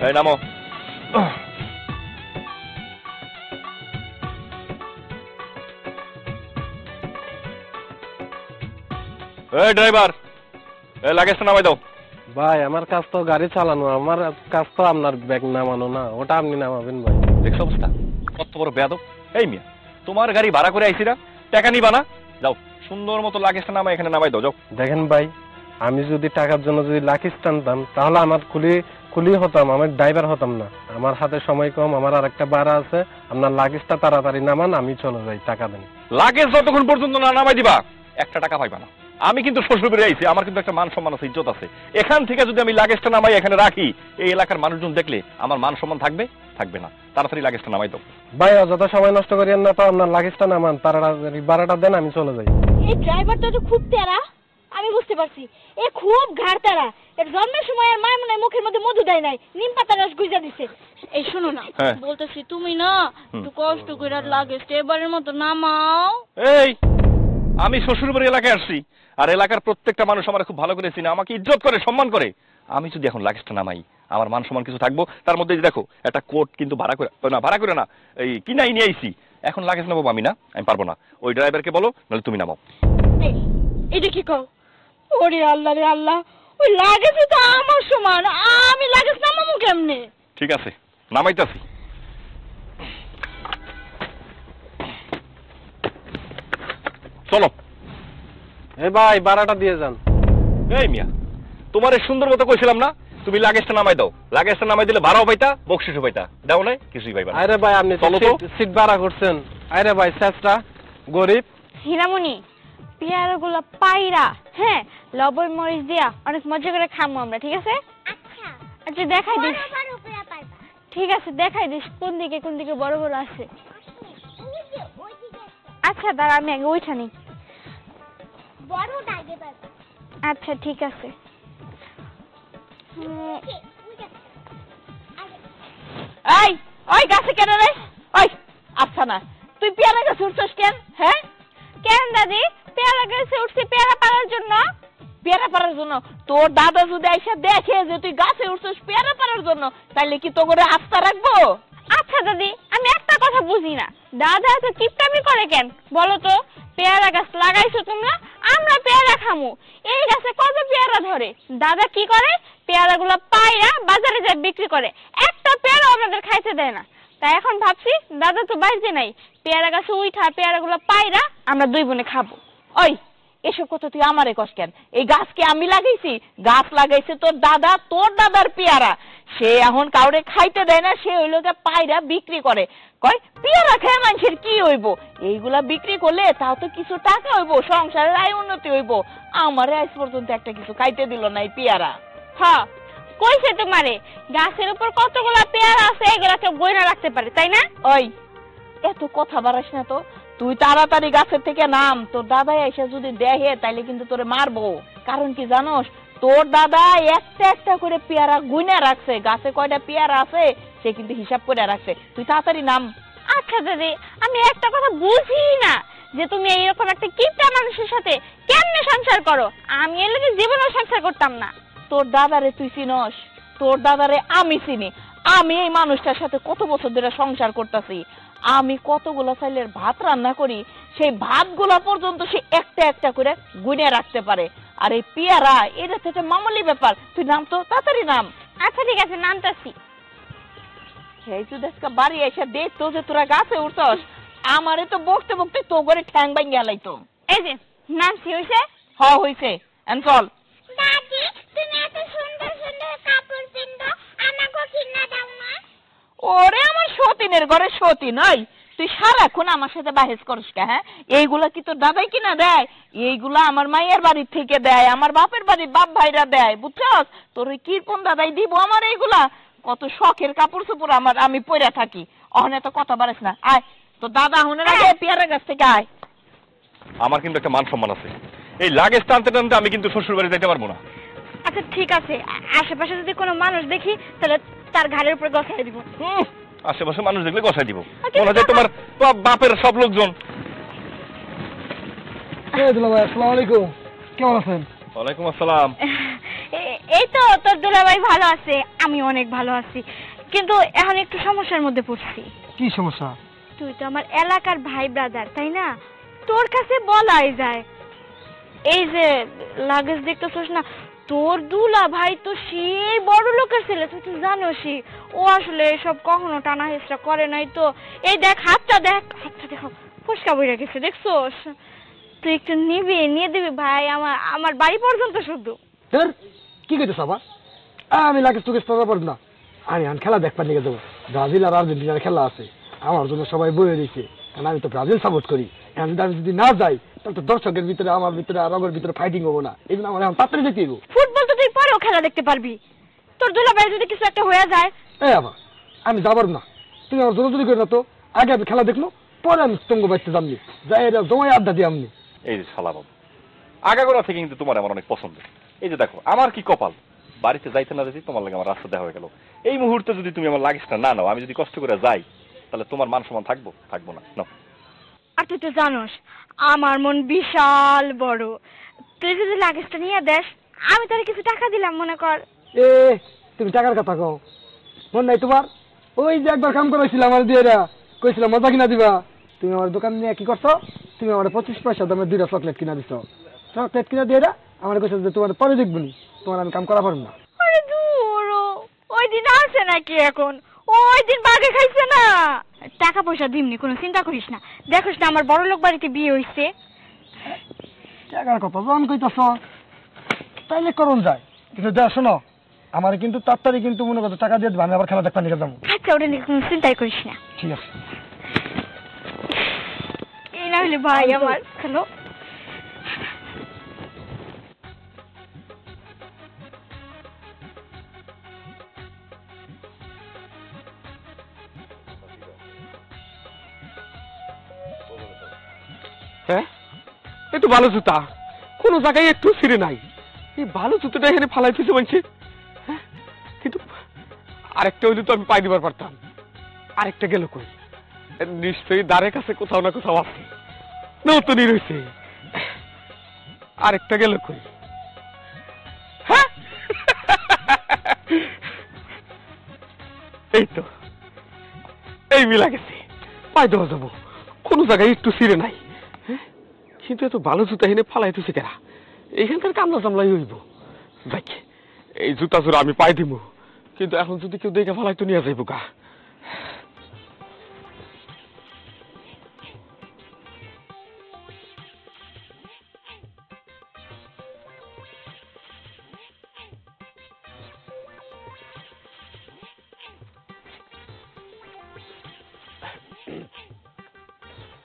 এই নামো। এই ড্রাইভার, এই লাগেজটা নামাই দাও। ভাই আমার কাজ তো গাড়ি চালানো, আমার কাজ তো আপনার ব্যাগ নামানো না, ওটা আপনি নামাবেন ভাই। দেখছো অবস্থা কত বড় বেয়াদব। এই মিয়া, তোমার গাড়ি ভাড়া করে আইছি না, টাকা নিবা না? যাও সুন্দর মতো লাগেজটা নামাই এখানে নামাই দাও, যাও। দেখেন ভাই, আমি যদি টাকার জন্য যদি লাকিস টানতাম তাহলে আমার কুলি হতাম, আমার ড্রাইভার হতাম না। আমার হাতে সময় কম, আমার আর একটা ভাড়া আছে। আপনার লাগেজটা তাড়াতাড়ি নামান, আমি চলে যাই, টাকা দেন। লাগেজ যতক্ষণ পর্যন্ত না নামাই দিবা একটা টাকা পাইবা না। আমি কিন্তু শ্বশুর বাড়ি আইছি, আমার কিন্তু একটা মান সম্মান আছে, ইজ্জত আছে। এখান থেকে যদি আমি লাগেজটা নামাই এখানে রাখি, এই এলাকার মানুষজন দেখলে আমার মান সম্মান থাকবে? থাকবে না। তাড়াতাড়ি লাগেজটা নামাই দাও। ভাই অযথা সময় নষ্ট করিয়েন না তো, আপনার লাগেজটা নামান, তাড়াতাড়ি ভাড়াটা দেন, আমি চলে যাই। এই ড্রাইভারটা তো খুব তেরা, আমি বুঝতে পারছি। এ খুব ঘাড় তেরা। এর জন্মের সময় আর মায়ের মনে হয় মুখের মধ্যে মধু দেয় নাই, নিম পাতা রস গুইজা দিছে। এই শোনো না, বলতেছি তুমি না একটু কষ্ট করে লাগেজটা এবারের মতো নামাও। এই আমি শ্বশুর বাড়ি এলাকায় আসছি, আর এলাকার প্রত্যেকটা মানুষ আমার খুব ভালো করে চিনে, আমাকে ইজ্জত করে, সম্মান করে। আমি যদি এখন লাগেজটা নামাই, আমার মান সম্মান কিছু থাকবো? তার মধ্যে দেখো একটা কোট কিন্তু ভাড়া করে না, এই কিনাই নিয়ে আইছি। এখন লাগেজ নামাবো আমি না, আমি পারবো না। ওই ড্রাইভারকে বলো, নাহলে তুমি নামাও। এটা কি কও? ওরে আল্লাহ রে আল্লাহ, ওই লাগেজ তো আমার সমান, আমি লাগেজ নামাবো কেমনে? ঠিক আছে, নামাইতাছি। চলো। এই ভাই ভাড়াটা দিয়ে যান। এই মিয়া, তোমার সুন্দর মতো কইছিলাম না তুমি লাগেজটা নামাই দাও। লাগেজটা নামাই দিলে ভাড়াও পাইতা, বকশিসও পাইতা। দাও নাই, কিছুই পাইবা না। আরে ভাই আপনি সিট ভাড়া করছেন। আরে ভাই চেষ্টা গরিব। হীরামণি, পেয়ারাগুলো পাইরা, হ্যাঁ, লবণ মরিচ দিয়া অনেক মজা করে খামু আমরা, ঠিক আছে? আচ্ছা দেখাই দিস। ঠিক আছে দেখাই দিস কোন দিকে বড় বড় আছে। আচ্ছা দাঁড়া, আমি আগে ওইটা নিই। আচ্ছা ঠিক আছে। এই ওই গাছে কেন রে? ওই আচ্ছা না, তুই পেয়ারা গাছে উঠছস কেন? হ্যাঁ কেন দাদি? পেয়ারা গাছে উঠছি পেয়ারা পাড়ার জন্য। পেয়ারা পাড়ার জন্য? তোর দাদা যদি এসে দেখে যে তুই গাছে উঠছস পেয়ারা পাড়ার জন্য, তাইলে কি তো করে আস্থা রাখবো? আচ্ছা দাদি, আমি একটা কথা বুঝি না, দাদা এত কিপটামি করে কেন বলো তো? পেয়ারা গাছ লাগাইছো তোমরা, আমরা পেয়ারা খামু। এই গাছে কত পেয়ারা ধরে, দাদা কি করে? পেয়ারাগুলো পাইরা বাজারে যায় বিক্রি করে, একটা পেয়ারা আমাদের খাইতে দেয় না। তাই এখন ভাবছি দাদা তো বাড়িতে নাই, পেয়ারা গাছে উঠা পেয়ারাগুলো পাইরা আমরা দুই বোনে খাবো। ওই এসব কথা তুই আমারে কস কেন? এই গাছকে আমি লাগাইছি? গাছ লাগাইছে তোর দাদা, তোর দাদার পেয়ারা। সে এখন কাউরে খাইতে দেয় না, সে হইলো পাইরা বিক্রি করে। কয় পেয়ারা খেয়ে মানুষের কি হইব? এইগুলা বিক্রি করলে তাও তো কিছু টাকা হইব, সংসারের আয় উন্নতি হইব। আমারে আজ পর্যন্ত একটা কিছু খাইতে দিল না এই পেয়ারা। হ্যাঁ কইছে তোমারে, গাছের উপর কতগুলা পেয়ারা আছে এগুলা কেউ গয়না রাখতে পারে, তাই না? ওই এত কথা বাড়াস না তো, তুই তাড়াতাড়ি গাছের থেকে নাম। তোর দাদা এসে যদি দেখে তাইলে কিন্তু তোরে মারবো। কারণ কি জানোস, তোর দাদা একটা একটা করে পেয়ারা গুইনা রাখছে, গাছে কয়টা পেয়ারা আছে সে কিন্তু হিসাব করে রাখছে। তুই তাড়াতাড়ি নাম। আচ্ছা দাদি, আমি একটা কথা বুঝি না যে তুমি এইরকম একটা কিপটা মানুষের সাথে কেমনে সংসার করো। আমি এর লাগে জীবনেও সংসার করতাম না। তোর দাদারে তুই চিনস? তোর দাদারে আমি চিনি। আমি এই মানুষটার সাথে কত বছর ধরে সংসার করতেছি। আমি কতগুলো চাইলের ভাত রান্না করি, সেই ভাতগুলা পর্যন্ত সে একটা একটা করে গুনে রাখতে পারে। আর এই পেয়ারা এটা তো একটা মামুলি ব্যাপার। তুই নাম তো, তাড়াতাড়ি নাম। আচ্ছা ঠিক আছে, নামতাছি। এই তুই দেখ বাড়ি এসে দেখতো যে তোরা গাছে উঠছস, আমারে তো বকতে বকতে তো করে ঠ্যাং ভাঙি গেলাইতো। এই যে নামছি, হইছে? হ হইছে, এন চল। দাদি তুমি এত সুন্দর সুন্দর কাপড় পিনদো, আমাকে কিনা দাও না? ওরে আমার সতীনের ঘরে সতী নই, তুই সারাক্ষণ আমার সাথে বাহেজ করিস কে? হ্যাঁ এইগুলা কি তোর দাদাই কিনা দেয়? এইগুলা আমার মায়ের বাড়ি থেকে দেয়, আমার বাপের বাড়ির বাপ ভাইরা দেয়, বুঝছস? তোর ওই কৃপন দাদাই দিব আমার এইগুলা? কত শখের কাপড় চোপড় আমার, আমি পরে থাকি। অহনে তো কথা বাড়িস না, আয় তোর দাদা হুনের আগে পেয়ারা গাছ থেকে আয়। আমার কিন্তু একটা মান সম্মান আছে, এই লাগেজ টানতে টানতে আমি কিন্তু শ্বশুর বাড়ি যাইতে পারবো না। আচ্ছা ঠিক আছে, আশেপাশে যদি কোনো মানুষ দেখি তাহলে তার ঘাড়ের উপরে গছাই দিব। আশেপাশে মানুষ দেখলে গছাই দিব, মনে হয় তোমার বাপের সব লোকজন। আসসালামু আলাইকুম, কেমন আছেন? ওয়ালাইকুম আসসালাম। এই তো তোর দুলাভাই ভালো আছে, আমি অনেক ভালো আছি, কিন্তু এখন একটু সমস্যার মধ্যে পড়ছি। কি সমস্যা? তুই তো আমার এলাকার ভাই ব্রাদার, তাই না? তোর কাছে বলাই যায়। এই যে লাগেজ দেখতেছস না, তোর দুলা ভাই তো সেই বড় লোকের ছেলে, তুই তো জানোসই। ও আসলে এসব কখনো টানা হেঁচড়া করে নাই তো। এই দেখ হাতটা, হাতটা দেখো ফসকা বইরা গেছে, দেখছোস? তুই একটু নিয়ে দিবি ভাই, আমার বাড়ি পর্যন্ত শুধু। তোর কি কইতেছ আবার? আমি লাগেজ টুকেজ পাবো পারব না। আমি এখন খেলা দেখবার নিয়ে যাবো। ব্রাজিল আর আর্জেন্টিনার খেলা আছে, আমার জন্য সবাই বয়ে দিয়েছে, কারণ আমি তো ব্রাজিল সাপোর্ট করি। এখন আমি যদি না যাই তাহলে তো দর্শকের ভিতরে, আমার ভিতরে আর আমার ভিতরে ফাইটিং হবো না। এই জন্য আমার এখন তাড়াতাড়ি যেতে হইব। ফুটবল তো তুই পরেও খেলা দেখতে পারবি, তোর দুলাভাই যদি কিছু একটা হয়ে যায়। এই আবার আমি যাবার না, তুমি আমার জোরাজুরি করে না তো। আগে আমি খেলা দেখলো, পরে আমি তঙ্গ বাঁচতে যামনি, যাই এটা তোমায় আড্ডা দিয়ে আমনি। এই যে শালা বাবু, আগাগোড়া থেকে কিন্তু তোমার আমার অনেক পছন্দ। এই যে দেখো আমার কি কপাল, বাড়িতে যাইতে না যেতে তোমার লাগে আমার রাস্তা দেখা হয়ে গেল। এই মুহূর্তে যদি তুমি আমার লাগেজটা না নাও, আমি যদি কষ্ট করে যাই, তাহলে তোমার মান সম্মান থাকবো না। নাও। আর তুই তো জানোস আমার মন বিশাল বড়, তুই যদি লাগেজটা নিয়ে দেস, আমি তোর কিছু টাকা দিলাম মনে কর। এ তুমি টাকার কথা কও, মন নাই তোমার? ওই যে একবার কাম করেছিলাম আমার দিয়ে কইছিলাম মজা কিনা দিবা, তুমি আমার দোকান নিয়ে কি করছো? তুমি আমার 25 পয়সা দামের 2টা চকলেট কিনা দিছো। চকলেট কিনা দিয়ে আমার কইছো যে তোমার পরে দেখবনি, তোমার আমি কাম করা পারবো না। আরে দূর, ওই দিন আছে নাকি এখন? ওই দিন বাগে খাইছে না। টাকা পয়সা দিমনি, কোনো চিন্তা করিস না। দেখোস না আমার বড় লোক বাড়িতে বিয়ে হইছে। টাকার কথা যখন কইতাছ তাইলে করুন যায়, কিন্তু দেখ শোনো, আমার কিন্তু তাড়াতাড়ি কিন্তু মনে করো টাকা দিয়ে দেবো, আমি আবার খেলা দেখবার নিয়ে যাবো। আচ্ছা, ওটা নিয়ে কোনো চিন্তাই করিস না। ঠিক আছে। এই না হলে ভাই আমার হ্যালো। হ্যাঁ, একটু ভালো জুতা, কোনো জায়গায় একটু ছিঁড়ে নাই। এই ভালো জুতোটা এখানে ফালাই দিতে বলছে। হ্যাঁ, কিন্তু আরেকটা হইলে তো আমি পাই দিবার পারতাম। আরেকটা গেল কই? নিশ্চয়ই দ্বারের কাছে কোথাও না কোথাও আছে, নতুনই রয়েছে। আরেকটা গেল কই? হ্যাঁ, এই তো, এই মিলা গেছে, পাই দেওয়া যাবো। কোনো জায়গায় একটু ছিঁড়ে নাই। কিন্তু এত ভালো জুতা এনে ফালাইতেছে কেনা? এইখানকার কামলা চামলাই হইব। দেখ, এই জুতা জোড়া আমি পাই দিব, কিন্তু এখন যদি কেউ দেখে ফালাইতো নিয়ে যাইব গা।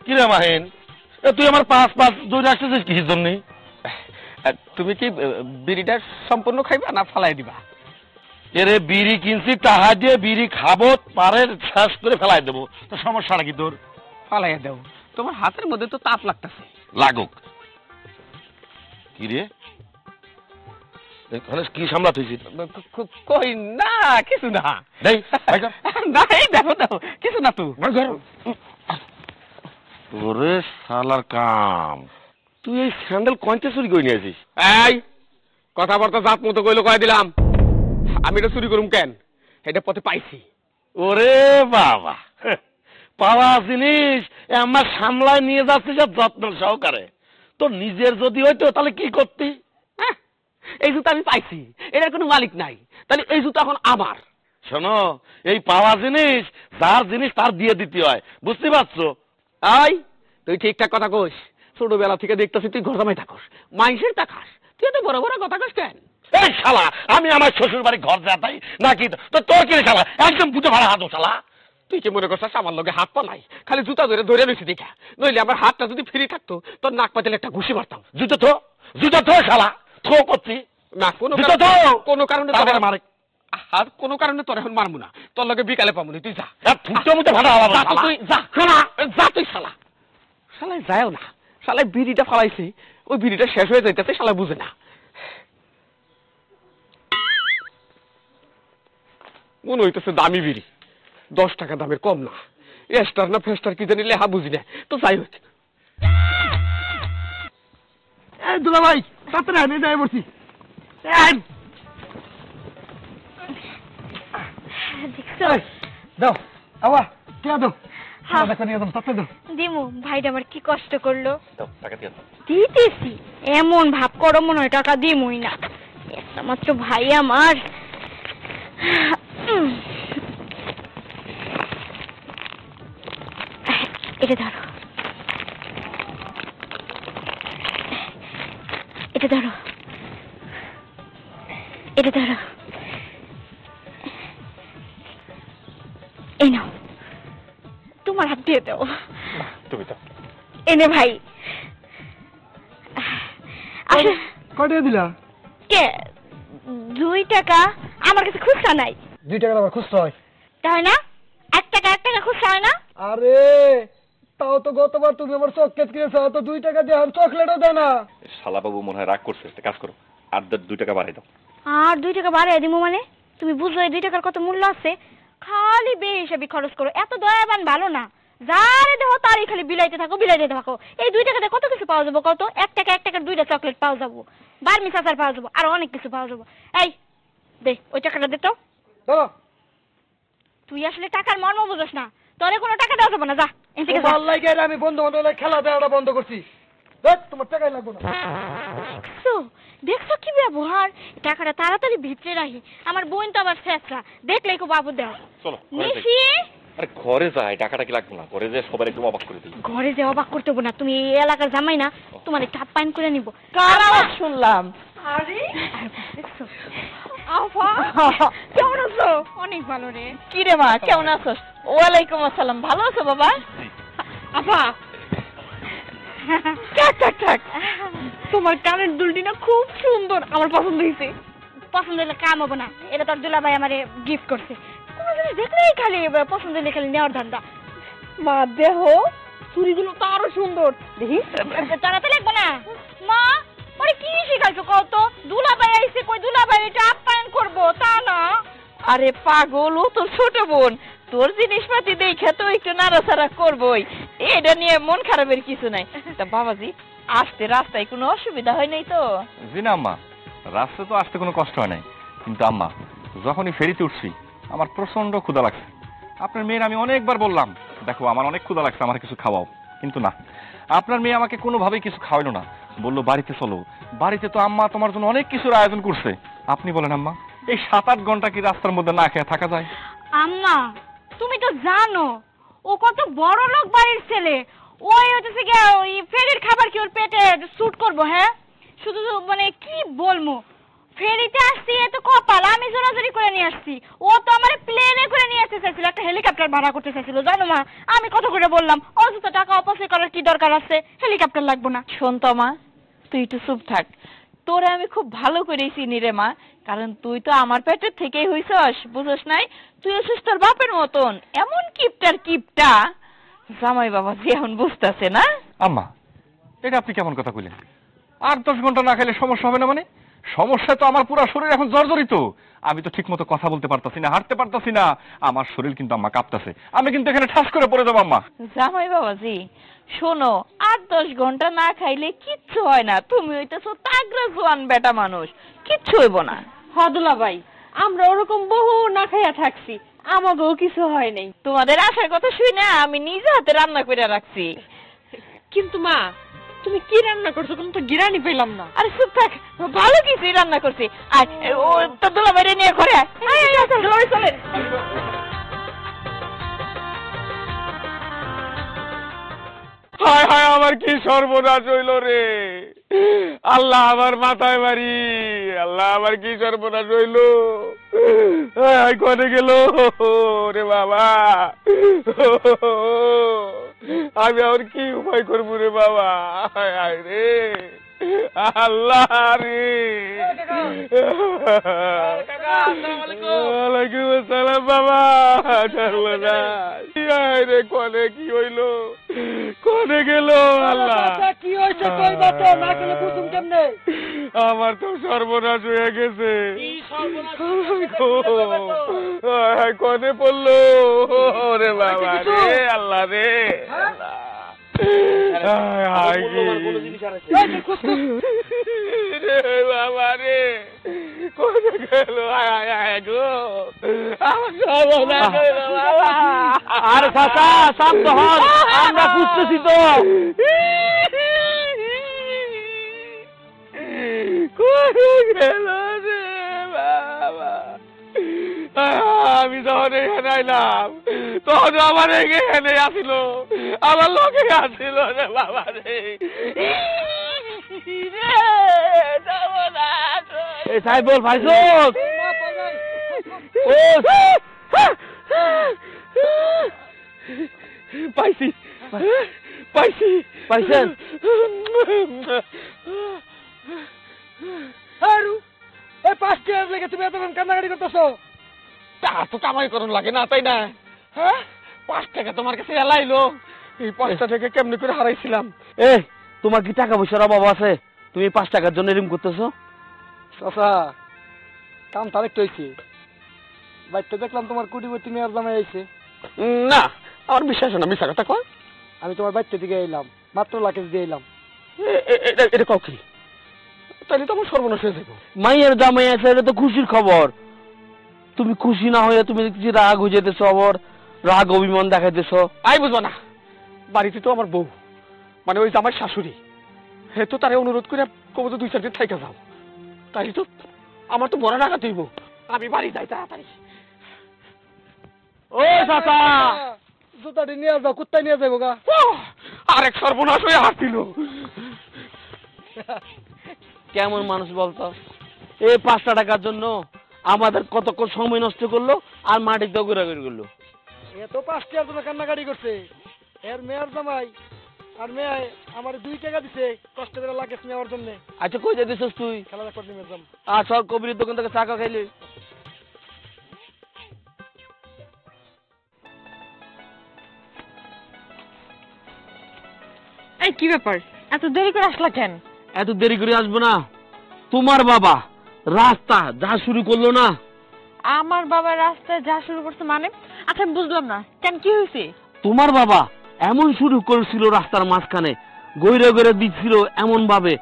কিরে মাহিন, তুই আমার পাঁচ দৌড়ে আসতেছিস কিসের জন্য? তুমি কি বিড়িটা সম্পূর্ণ খাইবা না ফালাই দিবা? এরে বিড়ি কিনছি, টাকা দিয়ে বিড়ি খাবো, পারে শেষ করে ফেলাই দেবো। তো সমস্যা নাকি তোর? ফালাইয়া দাও, তোমার হাতের মধ্যে তো তাপ লাগতেছে। লাগুক। কিরে এখানে কি সামলাতে হয়েছিস? কই না, কিছু না। দেই, ভাই কর। না, এই দেখো কিছু না তো। ওরে শালার কাম, তুই এই স্যান্ডেল কয়তে চুরি করে নিয়ে আসিস? এই কথাবার্তা জাত মতো কইলো কয়ে দিলাম। আমি এটা চুরি করুম কেন? এটা পথে পাইছি। ওরে বাবা, পাওয়া জিনিস আমার সামলায় নিয়ে যাচ্ছিস যত্ন সহকারে। তোর নিজের যদি হইতো তাহলে কি করতি? এই জুতা আমি পাইছি, এটার কোনো মালিক নাই, তাহলে এই জুতা এখন আমার। শোনো, এই পাওয়া জিনিস যার জিনিস তার দিয়ে দিতে হয়, বুঝতে পারছো? আই তুই ঠিকঠাক কথা কইস। ছোটবেলা থেকে দেখতেছি তুই ঘর জামাই থাকস, মাইসের টাকাস, তুই এত বড় বড় কথা কস কেন? এই শালা, আমি আমার শ্বশুর বাড়ি ঘর যাতাই নাকি? তো তোর কি শালা, একদম বুঝে ভাড়া হাত শালা। তুই কি মনে করছিস আমার লগে হাত পা নাই? খালি জুতা ধরে লইছি দেখা, নইলে আমার হাতটা যদি ফ্রি থাকতো তোর নাক পাতিলে একটা ঘুষি মারতাম। জুতো থো শালা, থো করছি না, কোনো কারণে মারে। আর কোনো কারণে তোর এখন মারমু না, তোর লগে বিকালে পাবো না। তুই যা, ফুটো মুটে ভাড়া যা তুই, যা যা তুই শালা। শালাই যায়ও না, শালাই বিড়িটা ফালাইছে, ওই বিড়িটা শেষ হয়ে যাইতেছে, শালা বুঝে না। মনে হইতেছে দামি বিড়ি, 10 টাকা দামের কম না। এস্টার না ফেস্টার কি জানি লেহা বুঝি না, তো যাই হোক। এই দুলা ভাই, তাড়াতাড়ি আমি যাই বলছি। দেখছো এই, দাও আবার কে দাও হ্যাঁ। খেলা দেখবা নিয়ে যাও তাতে দাও দিমু ভাইটা আমার কি কষ্ট করলো। দাও টাকা দিয়ে দাও। দিতেছি, এমন ভাব করো মনে হয় টাকা দিমুই না। একটা মাত্র ভাই আমার। এটা ধরো, এটা ধরো, এটা ধরো, এই নাও, তোমার হাত দিয়ে দাও। তুমি দাও। এনে ভাই, আসলে কয়টা দিলা? কে 2 টাকা আমার কাছে খুচরা নাই। 2 টাকা আবার খুচরা হয়? তাই না? 1 টাকা খুচরা হয় না? আরে তাও তো গতবার তুমি আমার চকলেট কিনেছো, তো 2 টাকা দিয়ে আর চকলেটও দেয় না। শালা বাবু মনে হয় রাগ করছে, একটা কাজ করো, আর 2 টাকা বাড়াই দাও। আর 2 টাকা বাড়াই দিমু মানে? তুমি বুঝো এই 2 টাকার কত মূল্য আছে? খালি বেহিসাবি খরচ করো, এত দয়াবান ভালো না। যারে দেখো তারই খালি বিলাইতে থাকো। এই 2 টাকাতে কত কিছু পাওয়া যাবো কত? 1 টাকার 2টা চকলেট পাওয়া যাবো, বার্মিস আচার পাওয়া যাবো, আর অনেক কিছু পাওয়া যাবো। এই দে, ওই টাকাটা দে তো। দাও তুই আসলে টাকার মর্ম বুঝোস না, তোরে কোনো টাকা দেওয়া যাবে না, যা এখান থেকে যা। তোমার লাগে আমি বন্ধু বান্ধব খেলা দেওয়াটা বন্ধ করছি। দেখ তোমার টাকাই লাগবে না। দেখছো কি ব্যবহার? টাকাটা তাড়াতাড়ি ভিতরে রাখি, আমার বোন তো আবার ফেসরা, দেখলেই কো বাবু দাও। চলো ঘরে যাই। নিশি, আরে ঘরে যাই, টাকাটা কি লাগবে না? ঘরে যে সবার একদম অবাক করে দিই। ঘরে যে অবাক করতে হবে না, তুমি এই এলাকার জামাই না, তোমার একটা আপ্যায়ন করে নিব। কার আওয়াজ শুনলাম? আরে দেখছো আফা কেমন আছো? অনেক ভালো রে। কি রে মা, কেমন আছোস? ওয়ালাইকুম আসসালাম, ভালো আছো বাবা? আফা থাক তোমার কানের দুলটি না খুব সুন্দর, আমার পছন্দ হয়েছে। পছন্দ হলে কাম হবো না, এটা তোর দুলাভাই আমারে গিফট করছে। কোনো জিনিস দেখলেই খালি পছন্দ হলে খালি নেওয়ার ধান্দা। মা দেহ চুড়িগুলো তো আরো সুন্দর, দেখি তাড়াতাড়ি লাগবে না মা। ওরে কি শিখাইছো কত? দুলাভাই আইছে, কই দুলাভাই এটা আপ্যায়ন করবো তা না। আরে পাগল, ও তোর ছোট বোন, তোর জিনিসপাতি দেখে তো একটু নাড়াচাড়া করবোই, এটা নিয়ে মন খারাপের কিছু নাই। তা বাবাজি, আসতে রাস্তায় কোনো অসুবিধা হয় নাই তো? জি না আম্মা, রাস্তায় তো আসতে কোনো কষ্ট হয় নাই, কিন্তু আম্মা যখনই ফেরিতে উঠছি আমার প্রচন্ড ক্ষুধা লাগছে। আপনার মেয়ের আমি অনেকবার বললাম, দেখো আমার অনেক ক্ষুধা লাগছে, আমার কিছু খাওয়াও, কিন্তু না, আপনার মেয়ে আমাকে কোনোভাবেই কিছু খাওয়াইলো না। বললো বাড়িতে চলো, বাড়িতে তো আম্মা তোমার জন্য অনেক কিছুর আয়োজন করছে। আপনি বলেন আম্মা, এই 7-8 ঘন্টা কি রাস্তার মধ্যে না খেয়ে থাকা যায়? আম্মা তুমি তো জানো ও কত বড় লোক বাড়ির ছেলে, ওই হচ্ছে কি ওই ফেরির খাবার কি ওর পেটে স্যুট করবো? হ্যাঁ, শুধু মানে কি বলবো, ফেরিতে আসছি এত কপাল, আমি জোরাজোরি করে নিয়ে আসছি। ও তো আমার প্লেনে করে নিয়ে আসতে চাইছিল, একটা হেলিকপ্টার ভাড়া করতে চাইছিল। জানো মা, আমি কত করে বললাম অযথা টাকা অপচয় করার কি দরকার আছে, হেলিকপ্টার লাগবো না। শোন তো মা, তুই একটু চুপ থাক। তোরে আমি খুব ভালো করেই চিনি রে মা, কারণ তুই তো আমার পেটের থেকেই হইছস, বুঝস নাই? তুই হচ্ছিস তোর বাপের মতন, এমন কিপটা জামাই বাবা যে এখন বুঝতেছে না। আম্মা এটা আপনি কেমন কথা কইলেন? 8-10 ঘন্টা না খেলে সমস্যা হবে না মানে? সমস্যা তো আমার পুরো শরীর এখন জর্জরিত। আমি তো ঠিক মতো কথা বলতে পারতাছি না, হাঁটতে পারতাছি না, আমার শরীর কিন্তু আম্মা কাঁপতাছে। আমি কিন্তু এখানে ঠাস করে পড়ে যাবো আম্মা। জামাই বাবাজি শোনো, 8-10 ঘন্টা না খাইলে কিচ্ছু হয় না। তুমি হইতেছো তাগড়া জোয়ান বেটা মানুষ, কিচ্ছু হইব না। হদুলা ভাই, আমরা ওরকম বহু না খাইয়া থাকছি, আমাকেও কিছু হয় নাই। তোমাদের আসার কথা শুনে আমি নিজে হাতে রান্না করে রাখছি। কিন্তু মা, তুমি কি রান্না করছো? কোনো তো গিরানি পেলাম না। আরে চুপ থাক, ভালো কিছুই রান্না করছি। আর ও তো দুলা বাইরে নিয়ে ঘরে আয়। আয়, আয়, আয়, দুলাভাই চলেন। হায় হায়, আমার কি সর্বনাশ হইল রে আল্লাহ, আমার মাথায় বাড়ি, আল্লাহ আমার কি সর্বনাশ হইল। কোনে গেল রে বাবা, আমি আর কি উপায় করবো রে বাবা? হায় হায় রে আল্লাহ রে। ওয়ালাইকুম আসসালাম বাবা। রে কোনে কি হইলো, কোনে গেল আল্লাহ? কি হয়েছে কইবা তো, না গেলে বুঝুম কেমনে? আমার তো সর্বনাশ হয়ে গেছে। কোনে পড়লো রে বাবা রে আল্লাহ রে। বাবা রে কোথায় গেল? আরে চাচা শান্ত হন, আমরা খুঁজতেছি তো। গেল রে বাবা, আমি যখন এখানে আইলাম তখন আমার এখানে আসিল, আমার লোকে আসিল রে বাবা রে। সাইবল ভাইসোস পাইছি পাইছি পাইছেন? এই 5 টাকা লেগে তুমি এতক্ষণ কান্নাকাটি করতেছো? টাকা তো কামাই করুন লাগে না, তাই না? হ্যাঁ, 5 টাকা তোমার কাছে এলাইলো, এই 5 টাকা কেমনি করে হারাইছিলাম। এ তোমার কি টাকা পয়সার অভাব আছে? তুমি 5 টাকার জন্য এরকম করতেছো? চাচা কাম তার একটু হয়েছে, বাইকটা দেখলাম তোমার কুটিপতি মেয়ের জামাই আইছে। না, আমার বিশ্বাস হয় না, মিশা কথা কয়। আমি তোমার বাইকটা দিকে এলাম, মাত্র লাকেশ দিয়ে এলাম। এটা কাউ কি? তাহলে তো আমার সর্বনাশ হয়ে যাবো। মাইয়ের জামাই আছে, এটা তো খুশির খবর। তুমি খুশি না হয়ে তুমি কিছু রাগ হয়ে যেতেছো, আবার রাগ অভিমান দেখাইতেছো। আই বুঝবো না, বাড়িতে তো আমার বউ, মানে ওই আমার শাশুড়ি, হে তো তারে অনুরোধ করে কবে তো 2-4 দিন থাইকা যাও, তাই তো আমার তো বড় রাখা তুইব। আমি বাড়ি যাই তাড়াতাড়ি। ও চাচা, জুতাটি নিয়ে যাও, কুত্তায় নিয়ে যাবো গা। আরেক সর্বনাশ হয়ে হাসছিল। কেমন মানুষ বলতো? এই 5 টাকার জন্য আমাদের কতক্ষণ সময় নষ্ট করলো আর মাটিতে ঘোরাঘুরি করলো। এ তো 5 টাকার জন্য কান্নাকাটি করছে। এর মেয়ের জামাই আর মেয়ে আমার 2 টাকা দিছে কষ্ট করে লাকেশ নেওয়ার জন্য। আচ্ছা কই যাইতেছিস তুই? খেলা দেখবার নিয়ে যাম। আর চল কবিরের দোকান থেকে চা খাইলি। এই কি ব্যাপার, এত দেরি করে আসলা কেন? এত দেরি করে আসবো না, তোমার বাবা রাস্তা যা শুরু করলো না। আমার বাবা রাস্তায় যা শুরু করছে মানে? আচ্ছা আমি বুঝলাম না, কেন কি হয়েছে? তোমার বাবা এমন শুরু করেছিল রাস্তার মাঝখানে, গইরে গইরে দিচ্ছিল এমন ভাবে,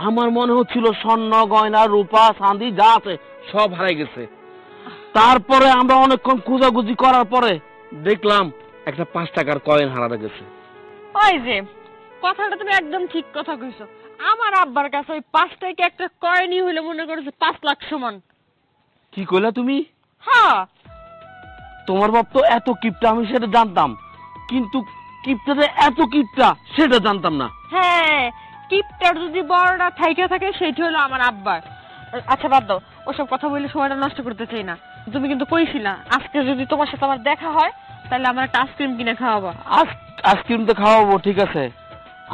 আমার মনে হচ্ছিল স্বর্ণ গয়না রূপা চাঁদি যা আছে সব হারাই গেছে। তারপরে আমরা অনেকক্ষণ খোঁজাখুঁজি করার পরে দেখলাম একটা 5 টাকার কয়েন হারাতে গেছে। ওই যে কথাটা তুমি একদম ঠিক কথা কইছো। আমার আব্বার কাছে ওই 5 টাকা একটা কয়েনই হইলে মনে করেছে 5 লাখ সমান। কি কইলা তুমি? হ্যাঁ, তোমার বাপ তো এত কিপটা, আমি সেটা জানতাম, কিন্তু কিপটাতে এত কিপটা সেটা জানতাম না। হ্যাঁ, কিপটার যদি বড়টা থাইকা থাকে সেটা হলো আমার আব্বার। আচ্ছা বাদ দাও, ওসব কথা বলে সময়টা নষ্ট করতে চাই না। তুমি কিন্তু কইছিলা আজকে যদি তোমার সাথে আমার দেখা হয় তাহলে আমার একটা আইসক্রিম কিনে খাওয়াবা। আইসক্রিম তো খাওয়াবো, ঠিক আছে,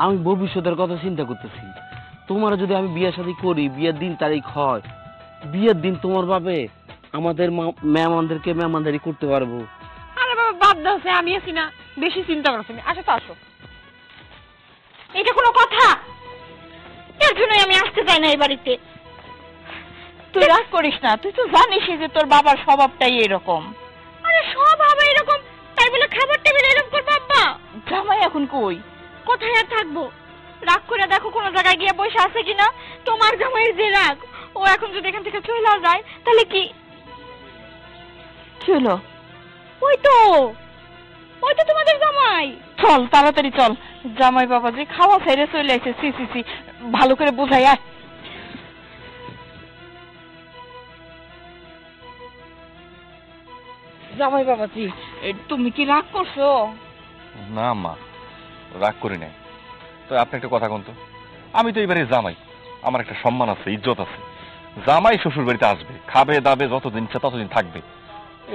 আমি ভবিষ্যতের কথা চিন্তা করতেছি। তোমার যদি আমি বিয়ে শাদী করি, বিয়ের দিন তারিখ হয়, বিয়ের দিন তোমার ভাবে আমাদের মেহমানদেরকে মেহমানদারি করতে পারবো। আরে বাবা বাদ দাও, সে আমি আছি না, বেশি চিন্তা করছো তুমি। আসো তো আসো। এটা কোনো কথা? এর জন্যই আমি আসতে চাই না এই বাড়িতে। তুই রাগ করিস না, তুই তো জানিসই যে তোর বাবার স্বভাবটাই এরকম। আরে স্বভাব এরকম, তাই বলে খাবার টেবিল এরকম করবো আব্বা? জামাই এখন কই? কোথায় আর থাকবো? রাগ করে দেখো কোনো জায়গায় গিয়ে বসে আছে কিনা। তোমার জামাইয়ের যে রাগ, ও এখন যদি এখান থেকে চলে যায় তাহলে কি? কি হলো? ওই তো তোমাদের জামাই। চল তাড়াতাড়ি চল, জামাই বাবা যে খাওয়া ছেড়ে চলে আসে। সি সি সি, ভালো করে বুঝাই আয়। জামাই বাবাজি, তুমি কি রাগ করছো? না মা, রাগ করি নাই। তো আপনি একটা কথা কোন তো, আমি তো এবারে জামাই, আমার একটা সম্মান আছে, ইজ্জত আছে। জামাই শ্বশুর বাড়িতে আসবে, খাবে দাবে, যতদিন ইচ্ছা ততদিন থাকবে।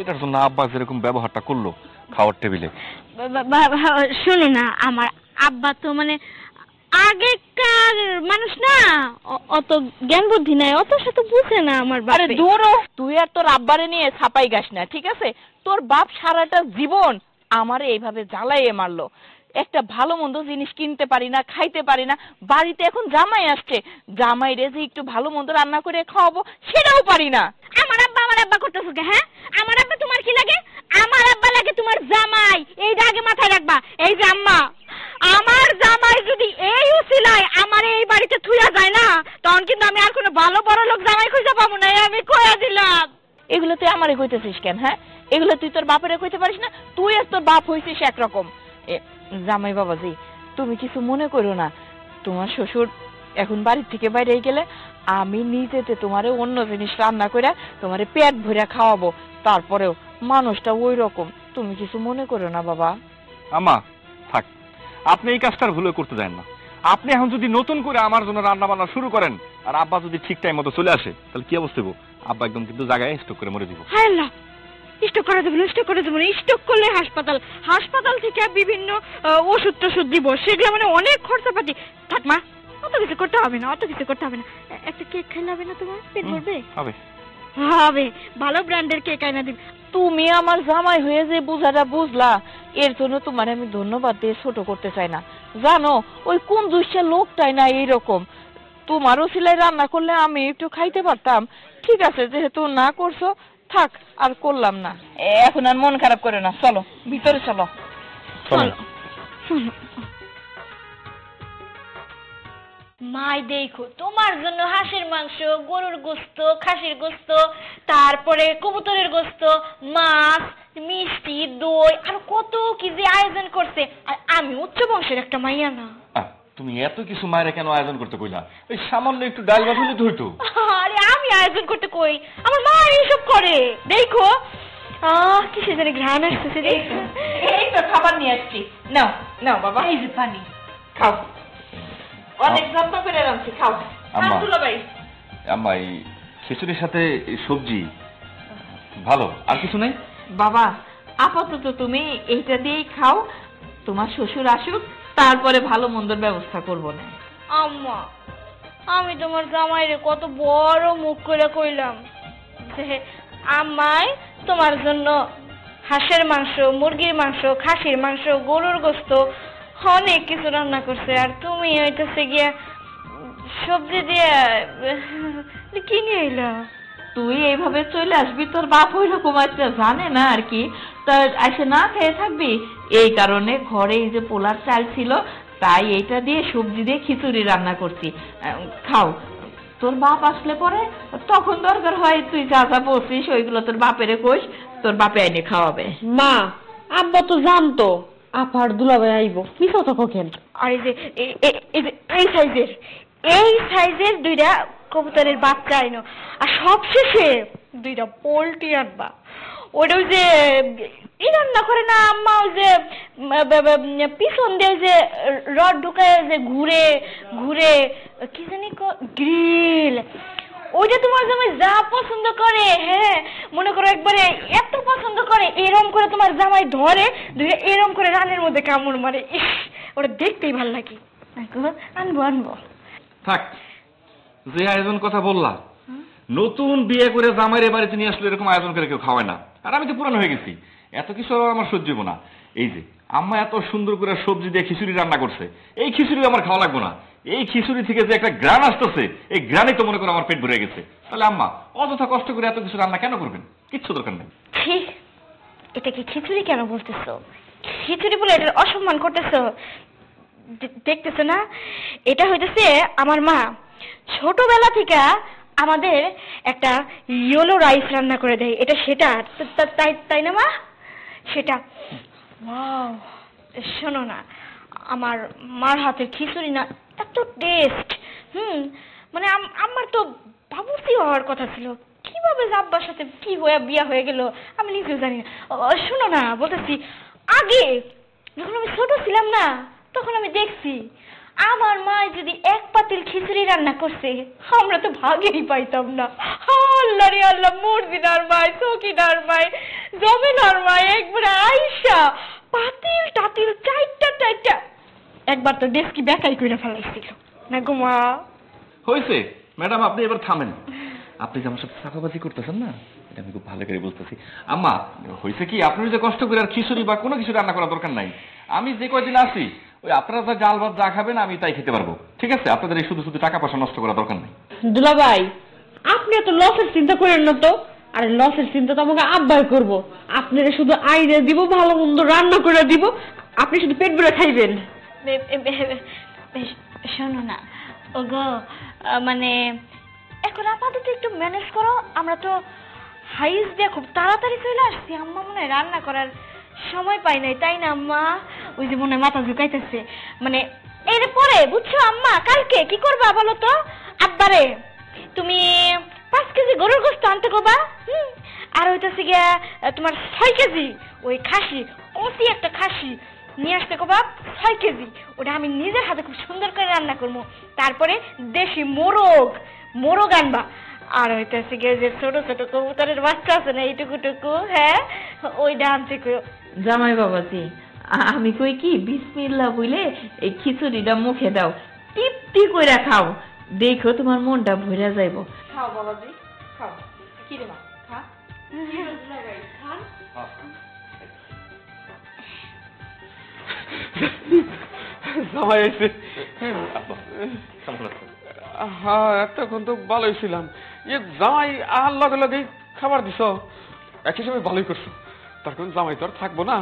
এটার জন্য আব্বা যেরকম ব্যবহারটা করলো খাওয়ার টেবিলে। শোনো না, আমার আব্বা তো মানে আগেকার মানুষ না, অত জ্ঞান বুদ্ধি নাই, অত সাথে বুঝে না আমার বাপ। আরে দূরও, তুই আর তোর আব্বারে নিয়ে ছাপাই গাস না, ঠিক আছে? তোর বাপ সারাটা জীবন আমারে এইভাবে জ্বালাইয়ে মারলো। একটা ভালো মন্দ জিনিস কিনতে পারি না, খাইতে পারি না। বাড়িতে এখন জামাই আসছে, জামাই রে যে একটু ভালো মন্দ রান্না করে খাওয়াবো সেটাও পারি না। আমার আব্বা করতেছো কে? হ্যাঁ, আমার আব্বা তোমার কি লাগে? আমার আব্বা লাগে তোমার জামাই, এইটা আগে মাথায় রাখবা। এই যে আম্মা, আমার জামাই যদি এই উসিলায় আমার এই বাড়িতে থুইয়া যায় না, তখন কিন্তু আমি আর কোনো ভালো বড় লোক জামাই খুঁজে পাবো না, আমি কইয়া দিলাম। এগুলো তুই আমারে কইতেছিস কেন? হ্যাঁ, এগুলো তুই তোর বাপেরে কইতে পারিস না? তুই আর তোর বাপ হইছিস একরকম। জামাই বাবাজি, তুমি কিছু মনে করো না। তোমার শ্বশুর এখন বাড়ির থেকে বাইরে গেলে আমি নিজেতে তোমারে অন্য জিনিস রান্না করে তোমারে পেট ভরে খাওয়াবো। তারপরেও মানুষটা ওই রকম, তুমি কিছু মনে করো না বাবা। আম্মা থাক, আপনি এই কাজটার ভুলে করতে দেন না। আপনি এখন যদি নতুন করে আমার জন্য রান্না বান্না শুরু করেন আর আব্বা যদি ঠিক টাইম মতো চলে আসে, তাহলে কি অবস্থা হবো? আব্বা একদম কিন্তু জায়গায় স্টক করে মরে দিব। হায় আল্লাহ, স্টক করে দেবেন, স্টক করে দেবেন। স্টক করলে হাসপাতাল থেকে বিভিন্ন ওষুধ টষুধ দিব, সেগুলো মানে অনেক খরচাপাতি। থাক মা, অত কিছু করতে হবে না, অত কিছু করতে হবে না। একটা কেক খাইলে হবে না তোমার? পেট ভরবে? হবে হবে, ভালো ব্র্যান্ডের কেক আইনা দিবি। তুমি আমার জামাই হয়ে যে বুঝাটা বুঝলা, এর জন্য তোমার আমি ধন্যবাদ দিয়ে ছোট করতে চাই না। জানো, ওই কোন দুষ্টা লোকটাই না এইরকম। তোমারও সিলাই রান্না করলে আমি একটু খাইতে পারতাম। ঠিক আছে, যেহেতু না করছো থাক, আর করলাম না। এখন আর মন খারাপ করে না, চলো ভিতরে চলো। চলো। মাই দেখো, তোমার জন্য হাঁসের মাংস, গরুর গোস্ত, খাসির গোস্ত, তারপরে কবুতরের গোস্ত, মাছ, মিষ্টি, দই আর কত কি যে আয়োজন করছে। আর আমি উচ্চ বংশের একটা মাইয়া না। তুমি এত কিছু মায়েরা কেন আয়োজন করতে কইলা? এই সামান্য একটু ডাল ভাত হইলে তো হইতো। আরে আমি আয়োজন করতে কই, আমার মা এইসব করে। দেখো কিসে জানি ঘ্রাণ আসতেছে। এই তো খাবার নিয়ে আসছি, নাও নাও বাবা, এই যে পানি খাও। অনেক যত্ন করে রাখছি, খাও। আম্মা। ভাই আম্মা, এই খিচুড়ির সাথে এই সবজি ভালো, আর কিছু নাই? বাবা, আপাতত তুমি এইটা দিয়েই খাও। তোমার শ্বশুর আসুক, তারপরে ভালো মন্দর ব্যবস্থা করবো না। আম্মা, আমি তোমার জামাইরে কত বড় মুখ করে কইলাম যে আম্মাই তোমার জন্য হাঁসের মাংস, মুরগির মাংস, খাসির মাংস, গরুর গোস্ত অনেক কিছু রান্না করছে, আর তুমি হইতেছে গিয়া সবজি দিয়ে কিনে এলা। তুই এইভাবে চলে আসবি, তোর বাপ ওই রকম একটা জানে না আর কি, তা এসে না খেয়ে থাকবি। এই কারণে ঘরে এই যে পোলার চাল ছিল, তাই এইটা দিয়ে সবজি দিয়ে খিচুড়ি রান্না করছি। খাও, তোর বাপ আসলে পরে তখন দরকার হয় তুই যা যা বলছিস ওইগুলো তোর বাপেরে কইস, তোর বাপে এনে খাওয়াবে। মা, আব্বা তো জানতো আপার দুলাভাই আইব, মিছো তো কখেন। আর এই যে এই সাইজের দুইটা কবুতরের বাচ্চা আইনো, আর সবশেষে দুইটা পোল্ট্রি আনবা। ওটা ওই যে রান্না করে না আম্মা, ওই যে পিছন দিয়ে যে রড ঢুকায় যে ঘুরে ঘুরে কি জানি গ্রিল, ওইটা তোমার জামাই যা পছন্দ করে। হ্যাঁ, মনে করো একবারে এত পছন্দ করে, এরম করে তোমার জামাই ধরে ধরে এরম করে রানের মধ্যে কামড় মারে। ইস, ওটা দেখতেই ভাল লাগে। আনবো আনবো। থাক, যে আয়োজন কথা বললা, নতুন বিয়ে করে জামাইয়ের বাড়িতে নিয়ে আসলে এরকম আয়োজন করে কেউ খাওয়ায় না। আর আমি তো পুরানো হয়ে গেছি, এত কিছু আমার সহ্য হবো না। এই যে আম্মা এত সুন্দর করে সবজি দিয়ে খিচুড়ি রান্না করছে, এই খিচুড়ি আমার খাওয়া লাগবো না। এই খিচুড়ি থেকে যে একটা গ্রান আসতেছে, এই গ্রানে তো মনে করো আমার পেট ভরে গেছে। তাহলে আম্মা অযথা কষ্ট করে এত কিছু রান্না কেন করবেন? কিচ্ছু দরকার নেই। ঠিক, এটা কি খিচুড়ি কেন বলতেছো? খিচুড়ি বলে এটার অসম্মান করতেছো? দেখতেছো না, এটা হইতেছে আমার মা ছোটবেলা থেকে আমাদের একটা ইয়েলো রাইস রান্না করে দেয়। এটা সেটা তাই না মা? সেটা। ওয়াও, শোনো না, আমার মার হাতের খিচুড়ি না এত টেস্ট। মানে আমার তো বাবুর্চি হওয়ার কথা ছিল, কিভাবে আব্বার সাথে কি হয়ে বিয়া হয়ে গেল আমি নিজেও জানি না। শোনো না, বলতেছি, আগে যখন আমি ছোট ছিলাম না, তখন আমি দেখছি আমার মা যদি এক পাতিল খিচুড়ি রান্না করছে, আমরা তো ভাগেই পাইতাম না। আল্লাহ রে আল্লাহ, মুরগিনার মাই, চকিনার মাই, জমিনার মাই, একবারে আইসা পাতিল টাতিল চারটা একবার তো ডেস্কি বেকাই করে ফেলাইছিল না গো মা। হয়েছে ম্যাডাম, আপনি এবার থামেন। আপনি যে আমার সাথে চাপাবাজি করতেছেন না, এটা আমি খুব ভালো করে বুঝতেছি। আম্মা, হয়েছে কি, আপনি যে কষ্ট করে আর খিচুড়ি বা কোনো কিছু রান্না করার দরকার নাই। আমি যে কয়দিন আসি, ওই আপনারা যা ডাল ভাত যা খাবেন আমি তাই খেতে পারবো। ঠিক আছে, আপনাদের এই শুধু শুধু টাকা পয়সা নষ্ট করার দরকার নেই। দুলাভাই, আপনি এত লসের চিন্তা করেন না তো। আরে লসের চিন্তা তো আমাকে আব্বাই করবো। আপনারা শুধু আইনে দিব, ভালো মন্দ রান্না করে দিব, আপনি শুধু পেট ভরে খাইবেন। শোনো না ওগো, মানে এখন আপাতত একটু ম্যানেজ করো। আমরা তো হাইস দিয়ে খুব তাড়াতাড়ি চলে আসছি। আম্মা মনে হয় রান্না করার সময় পাই নাই, তাই না আম্মা? ওই যে মনে হয় মাথা ঝুঁকাইতেছে, মানে এর পরে বুঝছো আম্মা কালকে কি করবা বলো তো? আব্বারে তুমি 5 কেজি গরুর গোশত আনতে কবা, আর ওইটাছে গিয়া তোমার 6 কেজি ওই খাসি, অতি একটা খাসি নিয়ে আসতে কবা 6 কেজি। ওটা আমি নিজের হাতে খুব সুন্দর করে রান্না করবো। তারপরে দেশি মোরগ আনবা। আর হইতেছে গিয়ে যে ছোট ছোট কবুতরের বাচ্চা আছে না এইটুকু টুকু, হ্যাঁ ওইটা আনতে কইও। জামাই বাবাজি, আমি কই কি বিসমিল্লাহ বলে এই খিচুড়িটা মুখে দাও, টিপটি কইরা খাও, দেখো তোমার মনটা ভরে যাইবো। খাও বাবাজি খাও। কি রে মা খা। জামাই আইছে। আব্বা কেমন আছেন? হ্যাঁ, এতক্ষণ তো ভালোই ছিলাম। জামাই আর লগে লগে খাবার দিছ, এক হিসাবে ভালোই করছো। তার কারণ জামাই তো আর থাকবো না,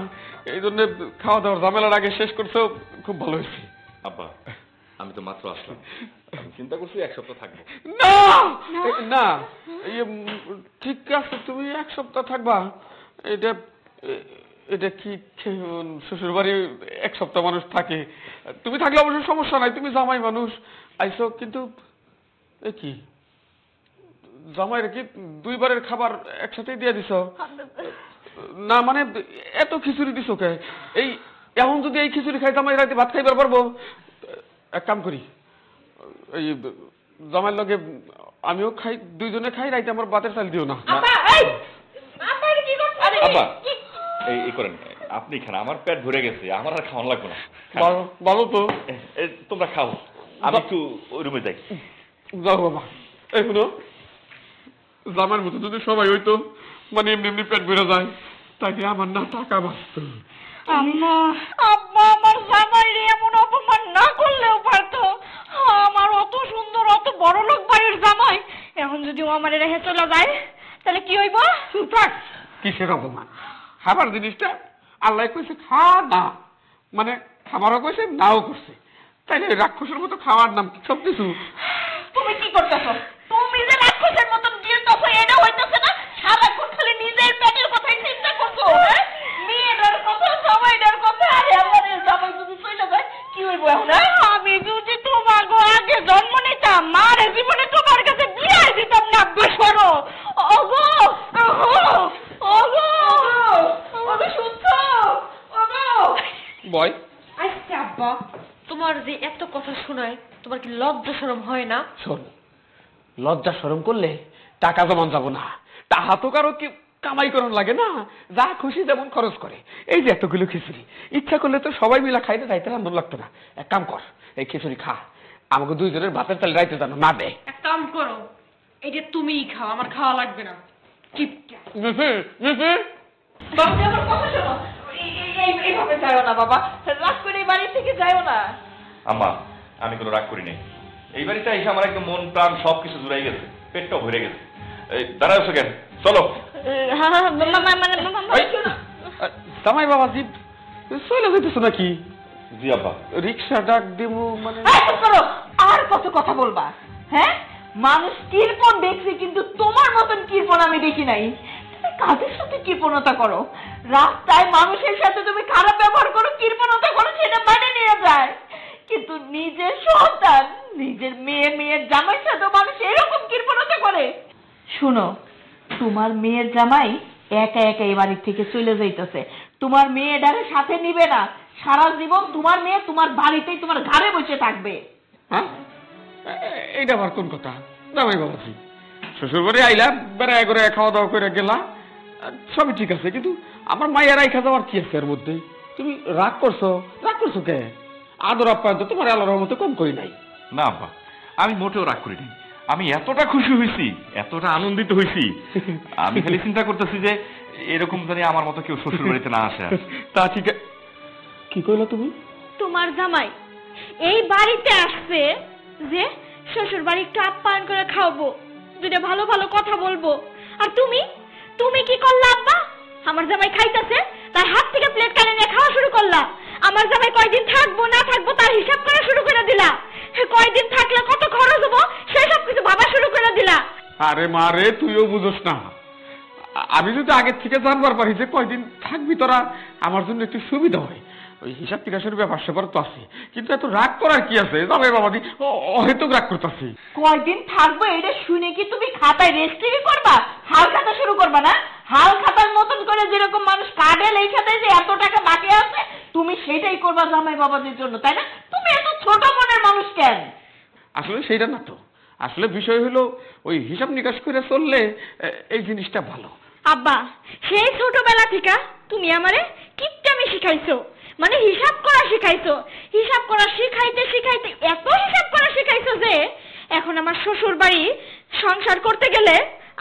এই জন্য খাওয়া দাওয়ার ঝামেলার আগে শেষ করছো, খুব ভালো হয়েছে। আব্বা আমি তো মাত্র আসলাম, আমি চিন্তা করছি 1 সপ্তাহ থাকবো। না না, ঠিক আছে, তুমি 1 সপ্তাহ থাকবা। এটা এটা কি শ্বশুর বাড়ি 1 সপ্তাহ মানুষ থাকে? তুমি থাকলে অবশ্য সমস্যা নাই, তুমি জামাই মানুষ আইসো। কিন্তু এ কি জামাইয়ের কি 2 বারের খাবার একসাথেই দিয়ে দিছ? না মানে এত খিচুড়ি দিছ কে? এই এখন যদি এই খিচুড়ি খাই জামাই রাতে ভাত খাইবার পারবো? এক কাম করি, এই জামাইয়ের লগে আমিও খাই, 2 জনে খাই, রাইতে আমার ভাতের চাল দিও না। আব্বা এই করেন, আপনি খান, আমার পেট ভরে গেছে, আমার আর খাওয়ান লাগবে না। ভালো তো, তোমরা খাও, আমি একটু ওই রুমে যাই। যাও বাবা। এই শুনো, জামার মতো যদি সবাই হইতো, মানে এমনি এমনি পেট ভরে যায়, তাকে আমার না টাকা বাঁচত। আম্মা আব্বা আমার জামাইরে এমন অপমান না করলেও পারতো। আমার অত সুন্দর অত বড় লোক ভাইয়ের জামাই এখন যদি ও আমার রেখে চলে যায় তাহলে কি হইব? কিসের অপমান? খাবার জিনিসটা আল্লাহ কইছে খা না, মানে খাবারও কইছে নাও করছে, তাইলে রাক্ষসের মতো খাওয়ার নাম কি সব কিছু? তুমি কি করতেছো? তুমি যে রাক্ষসের মতন গিলতেছো, এটা হইতেছে না? সারাক্ষণ খালি নিজের পেটের কথাই চিন্তা করছো, হ্যাঁ? মেয়েটার কথা, সবাইটার কথা, আরে আমার জামাই যদি চলে যায় কি হইব এখন? আমি যদি তোমাকে আগে জন্ম নিতাম, মার জীবনে তোমার কাছে বিয়ে দিতাম না। বেসরো ওগো ওগো ওগো ওগো শুনছো? ওগো বয় আচ্ছা আব্বা, তোমার যে এত কথা শোনায়, তোমার কি লজ্জা শরম হয় না? শোন, লজ্জা শরম করলে টাকা জমান যাব না। তাহা তো কারো কি কামাই করার লাগে না, যা খুশি যেমন খরচ করে। এই যে এতগুলো খিচুড়ি, ইচ্ছা করলে তো সবাই মিলা খাইতে যাইতে রান্ধন লাগতো না। এক কাম কর, এই খিচুড়ি খা, আমাকে 2 জনের ভাতের তাল রাইতে জানো না দে। এক কাম করো, এটা তুমিই খাও, আমার খাওয়া লাগবে না। কিপটা বাবা আমার কথা শোনো, এইভাবে যাও না বাবা, রাগ করে এই বাড়ি থেকে যাও না। আম্মা আমি কোনো রাগ করি নাই, এই বাড়িতে এসে আমার একদম মন প্রাণ সবকিছু জুড়াই গেছে, পেটটাও ভরে গেছে। দাঁড়াও কেন, চলো। জামাই বাবাজি চলে যেতেছো নাকি? জি আব্বা। রিক্সা ডাক দেবো মানে? আর কত কথা বলবা? হ্যাঁ, মানুষ কৃপণ দেখছি, কিন্তু তোমার মতন কৃপণ আমি দেখি নাই। তুমি কাদের সাথে কৃপণতা করো? রাস্তায় মানুষের সাথে তুমি খারাপ ব্যবহার করো, কৃপণতা করো, সেটা মানে নিয়ে যায়। কিন্তু নিজের সন্তান, নিজের মেয়ের জামাইয়ের সাথে মানুষ এরকম কৃপণতা করে? শুনো, তোমার মেয়ের জামাই একা একা এই বাড়ির থেকে চলে যাইতেছে, তোমার মেয়েটারে সাথে নিবে না। সারা জীবন তোমার মেয়ে তোমার বাড়িতেই তোমার ঘরে বসে থাকবে। হ্যাঁ, এইটা আবার কোন কথা? জামাই বাবাজি শ্বশুর বাড়ি আইলাম, বেড়ায় করে খাওয়া দাওয়া করে গেলাম, সবই ঠিক আছে, কিন্তু আমার মায়ের রাইখা যাওয়ার কি আছে এর মধ্যে? তুমি রাগ করছো কে? আদর আপ্যায়ন তো তোমার আল্লাহর রহমতে কম করি নাই। না আব্বা, আমি মোটেও রাগ করি নাই, আমি এতটা খুশি হয়েছি, এতটা আনন্দিত হয়েছি, আমি খালি চিন্তা করতেছি যে এরকম জানি আমার মতো কেউ শ্বশুর বাড়িতে না আসে। তা ঠিক কি কইলা তুমি? তোমার জামাই এই বাড়িতে আসছে যে শ্বশুর বাড়ি একটু আপ্যায়ন করে খাওয়াবো, দুটো ভালো ভালো কথা বলবো, আর তুমি কি করলা আব্বা? আমার জামাই খাইতেছে, তার হাত থেকে প্লেট কানে নিয়ে খাওয়া শুরু করলা, আমার জামাই কয়দিন থাকবো না থাকবো তার হিসাব করা শুরু করে দিলা। কয়দিন থাকলে কত খরচ হবো সেই সব কিছু ভাবা শুরু করে দিলা। আরে মারে, তুইও বুঝোস না। আমি যদি আগে থেকে জানবার পারি যে কয়দিন থাকবি তোরা, আমার জন্য একটু সুবিধা হয়। ওই হিসাব টিকাশের ব্যাপার স্যাপার তো আছে, কিন্তু এত রাগ করার কি আছে? জামাই বাবাদি হয়তো রাগ করতেছি। কয়দিন থাকবো এটা শুনে কি তুমি খাতায় রেজিস্ট্রি করবা? হাল খাতা শুরু করবা না? হাল খাতার মতন করে যেরকম মানুষ কাটে এই খাতায় যে এত টাকা বাকি আছে, তুমি সেটাই করবা জামাই বাবাদের জন্য, তাই না? তুমি এত ছোট মনের মানুষ কেন? আসলে সেইটা না তো, আসলে বিষয় হলো ওই হিসাব নিকাশ করে চললে এই জিনিসটা ভালো। আব্বা, সেই ছোটবেলা থেকে তুমি আমারে কিপটামি শিখাইছো, মানে হিসাব করা শিখাইছো। হিসাব করা শিখাইতে শিখাইতে এত হিসাব করা শিখাইছো যে এখন আমার শ্বশুর বাড়ি সংসার করতে গেলে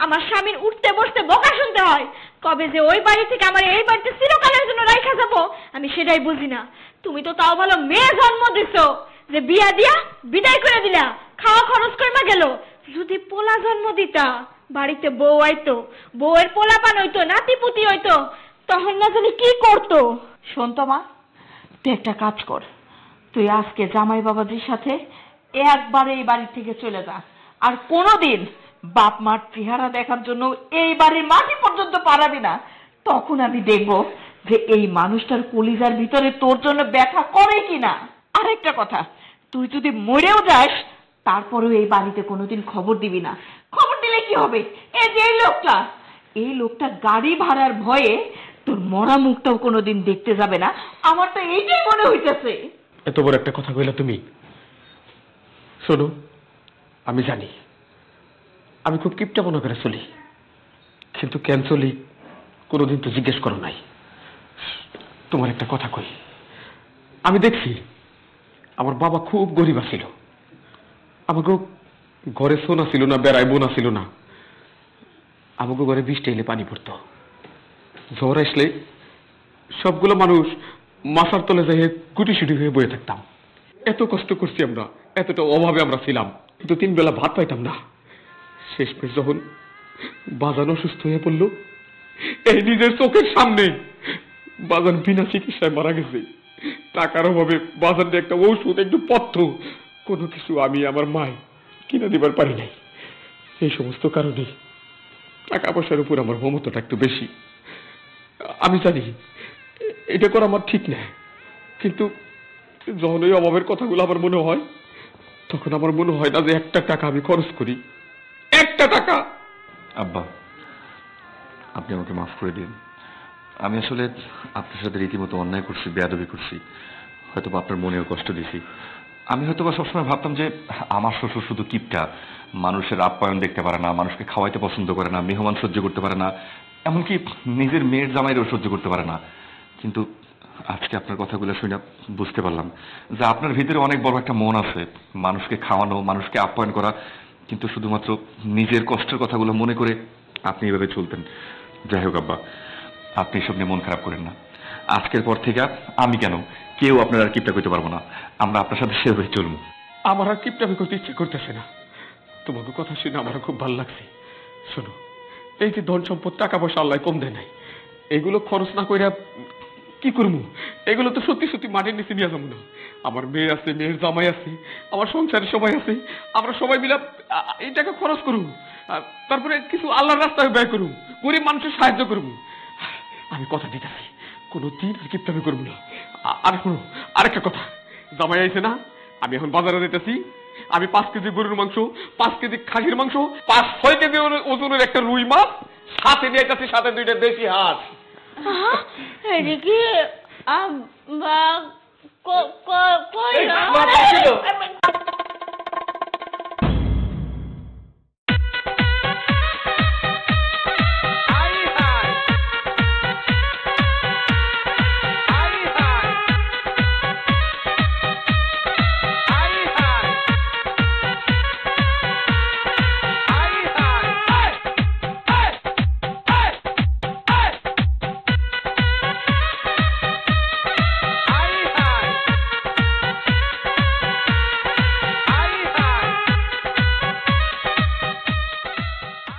আমার স্বামীর উঠতে বসতে বকা শুনতে হয়। কবে যে ওই বাড়ি থেকে আমার এই বাড়িতে চিরকালের জন্য রাইখা যাবো আমি সেটাই বুঝি না। তুমি তো তাও ভালো মেয়ে জন্ম দিছো যে বিয়া দিয়া বিদায় করে দিলা, খাওয়া খরচ কইমা গেল। যদি পোলা জন্ম দিতা, বাড়িতে বউ আইতো, বউয়ের পোলা পান হইতো, নাতিপুতি হইতো, তখন না জানি কি করতো। শোন তো মা, তুই একটা কাজ কর, তুই আজকে জামাই বাবাজির সাথে একবারে এই বাড়ি থেকে চলে যা, আর কোনোদিন বাপ মার চেহারা দেখার জন্য এই বাড়ির মাটি পর্যন্ত পারাবি না। তখন আমি দেখব যে এই মানুষটার কলিজার ভিতরে তোর জন্য ব্যথা করে কিনা। আরেকটা কথা, তুই যদি মরেও যাস তারপরেও এই বাড়িতে কোনোদিন খবর দিবি না। খবর দিলে কি হবে? এই যে এই লোকটা গাড়ি ভাড়ার ভয়ে তোর মরা মুখটাও কোনোদিন দেখতে যাবে না। আমার তো এইটাই মনে হইতেছে। এত বড় একটা কথা কইলা তুমি। শোনো, আমি জানি আমি খুব কিপটা মনে করে চলি, কিন্তু কেন চলি কোনোদিন তো জিজ্ঞেস করো নাই। তোমার একটা কথা কই, আমি দেখছি আমার বাবা খুব গরিব ছিল, আমাকে ঘরে সোনা ছিল না, বেড়ায় বোনা ছিল না, আমাকে ঘরে বৃষ্টি এলে পানি পড়তো, ঝড় আসলে সবগুলো মানুষ মাথার তলে যাই গুটি সুটি হয়ে বয়ে থাকতাম। এত কষ্ট করছি আমরা, এতটা অভাবে আমরা ছিলাম, কিন্তু 3 বেলা ভাত পাইতাম না। শেষমেশ যখন বাজান অসুস্থ হয়ে পড়ল, এই নিজের চোখের সামনে বাজান বিনা চিকিৎসায় মারা গেছে। টাকার অভাবে বাজারে একটা ওষুধ, একটু পথ্য, কোনো কিছু আমি আমার মায় কিনে দিবার পারি নাই। এই সমস্ত কারণে টাকা পয়সার উপর আমার মমতাটা একটু বেশি। আমি জানি এটা করা আমার ঠিক না, কিন্তু যখন ওই অভাবের কথাগুলো আমার মনে হয়, তখন আমার মনে হয় না যে একটা টাকা আমি খরচ করি, একটা টাকা। আব্বা, আপনি আমাকে মাফ করে দিন। আমি আসলে আপনার সাথে রীতিমতো অন্যায় করছি, বেয়াদবি করছি, হয়তো আপনার মনেও কষ্ট দিছি। আমি হয়তো বা সবসময় ভাবতাম যে আমার শ্বশুর শুধু কিপটা, মানুষের আপ্যায়ন দেখতে পারে না, মানুষকে খাওয়াইতে পছন্দ করে না, মেহমান সহ্য করতে পারে না, এমনকি নিজের মেয়ের জামাইরেও সহ্য করতে পারে না। কিন্তু আজকে আপনার কথাগুলো শুনে বুঝতে পারলাম যে আপনার ভিতরে অনেক বড় একটা মন আছে, মানুষকে খাওয়ানো, মানুষকে আপ্যায়ন করা, কিন্তু শুধুমাত্র নিজের কষ্টের কথাগুলো মনে করে আপনি এভাবে চলতেন। যাই হোক আব্বা, আপনি এসব নিয়ে মন খারাপ করেন না। আজকের পর থেকে আমি কেন, কেউ আপনার আর কিপটা করতে পারবো না। আমরা আপনার সাথে সেভাবে চলবো। আমার আর কিপটামি করতে ইচ্ছে করতেছে না। তোমাকে কথা শুনে আমার খুব ভালো লাগছে। শোনো, এই যে ধন সম্পদ, টাকা পয়সা আল্লাহ কম দেয় নাই, এগুলো খরচ না কইরা কি করবো? এগুলো তো সত্যি সত্যি মাটির নিচে নিয়ে যাবো না। আমার মেয়ে আছে, মেয়ের জামাই আছে, আমার সংসারের সবাই আছে, আমরা সবাই মিলে এই টাকা খরচ করুন, তারপরে কিছু আল্লাহর রাস্তায় ব্যয় করুন, গরিব মানুষের সাহায্য করবো। আমি কথা দিতেছি, কোনো দিন আর কিপটামি করবো না। আর শোনো, আরেকটা কথা, জামাই আইছে না, আমি এখন বাজারে যেতেছি, আমি 5 কেজি গরুর মাংস, 5 কেজি খাসির মাংস, 5-6 কেজি ওজনের একটা রুই মাছ সাথে নিয়ে যাচ্ছি, সাথে 2টা দেশি হাঁস। কি কই